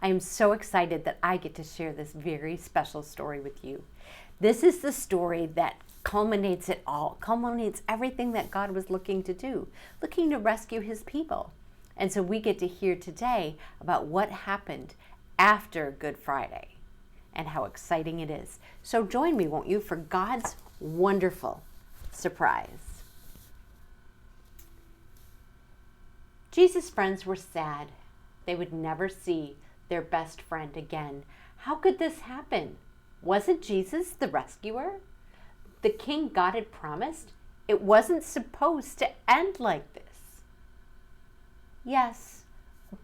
I am so excited that I get to share this very special story with you. This is the story that culminates it all, culminates everything that God was looking to do, looking to rescue his people. And so we get to hear today about what happened after Good Friday and how exciting it is. So join me, won't you, for God's wonderful surprise. Jesus' friends were sad. They would never see their best friend again. How could this happen? Wasn't Jesus the rescuer? The king God had promised? It wasn't supposed to end like this. Yes,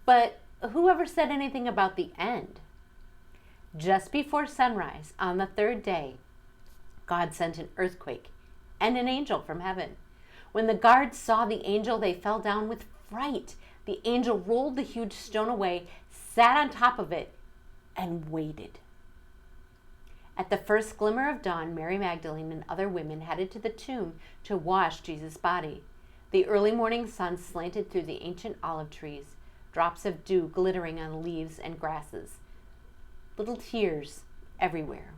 but whoever said anything about the end? Just before sunrise on the third day, God sent an earthquake and an angel from heaven. When the guards saw the angel, they fell down with fright. The angel rolled the huge stone away, sat on top of it, and waited. At the first glimmer of dawn, Mary Magdalene and other women headed to the tomb to wash Jesus' body. The early morning sun slanted through the ancient olive trees, drops of dew glittering on leaves and grasses, little tears everywhere.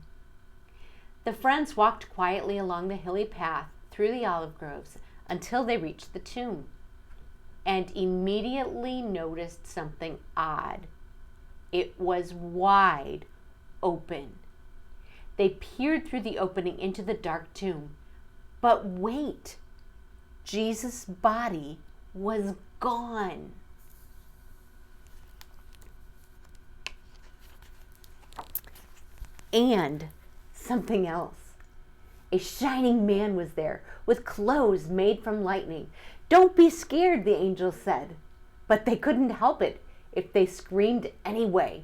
The friends walked quietly along the hilly path through the olive groves until they reached the tomb, and immediately noticed something odd. It was wide open. They peered through the opening into the dark tomb. But wait, Jesus' body was gone. And something else. A shining man was there with clothes made from lightning. Don't be scared, the angel said. But they couldn't help it if they screamed anyway.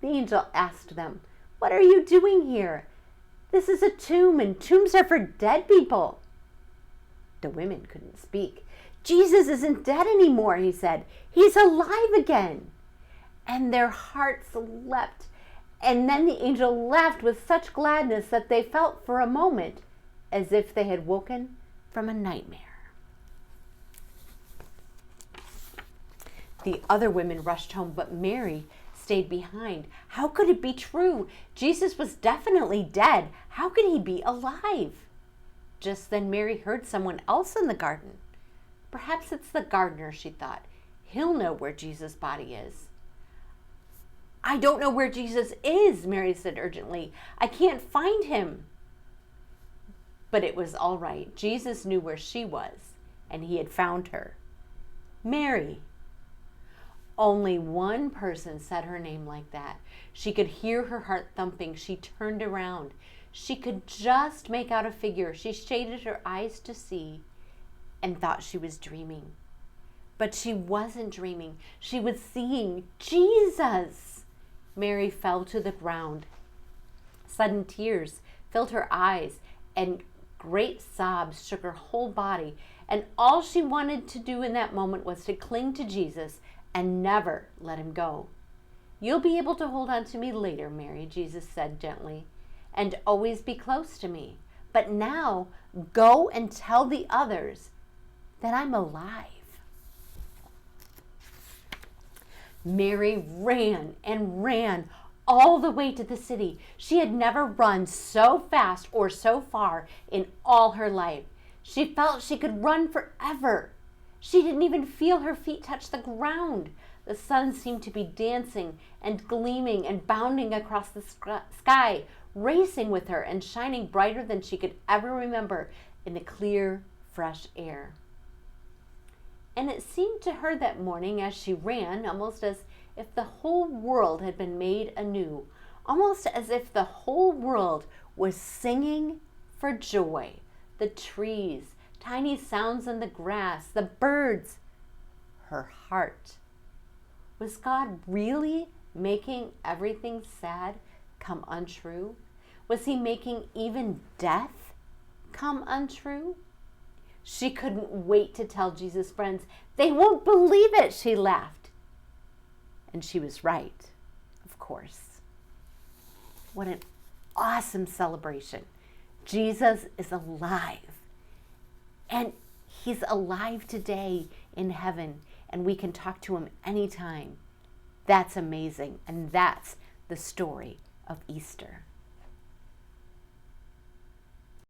The angel asked them, "What are you doing here? This is a tomb, and tombs are for dead people." The women couldn't speak. "Jesus isn't dead anymore," he said. "He's alive again." And their hearts leapt. And then the angel laughed with such gladness that they felt for a moment as if they had woken from a nightmare. The other women rushed home, but Mary stayed behind. How could it be true? Jesus was definitely dead. How could he be alive? Just then Mary heard someone else in the garden. Perhaps it's the gardener, she thought. He'll know where Jesus' body is. "I don't know where Jesus is," Mary said urgently. "I can't find him." But it was all right. Jesus knew where she was, and he had found her. Mary. Only one person said her name like that. She could hear her heart thumping. She turned around. She could just make out a figure. She shaded her eyes to see and thought she was dreaming. But she wasn't dreaming. She was seeing Jesus. Mary fell to the ground. Sudden tears filled her eyes, and great sobs shook her whole body. And all she wanted to do in that moment was to cling to Jesus and never let him go. "You'll be able to hold on to me later, Mary," Jesus said gently, "and always be close to me. But now go and tell the others that I'm alive." Mary ran and ran all the way to the city. She had never run so fast or so far in all her life. She felt she could run forever. She didn't even feel her feet touch the ground. The sun seemed to be dancing and gleaming and bounding across the sky, racing with her and shining brighter than she could ever remember in the clear, fresh air. And it seemed to her that morning as she ran, almost as if the whole world had been made anew, almost as if the whole world was singing for joy. The trees, tiny sounds in the grass, the birds, her heart. Was God really making everything sad come untrue? Was he making even death come untrue? She couldn't wait to tell Jesus' friends. "They won't believe it," she laughed. And she was right, of course. What an awesome celebration. Jesus is alive. And he's alive today in heaven, and we can talk to him anytime. That's amazing. And that's the story of Easter.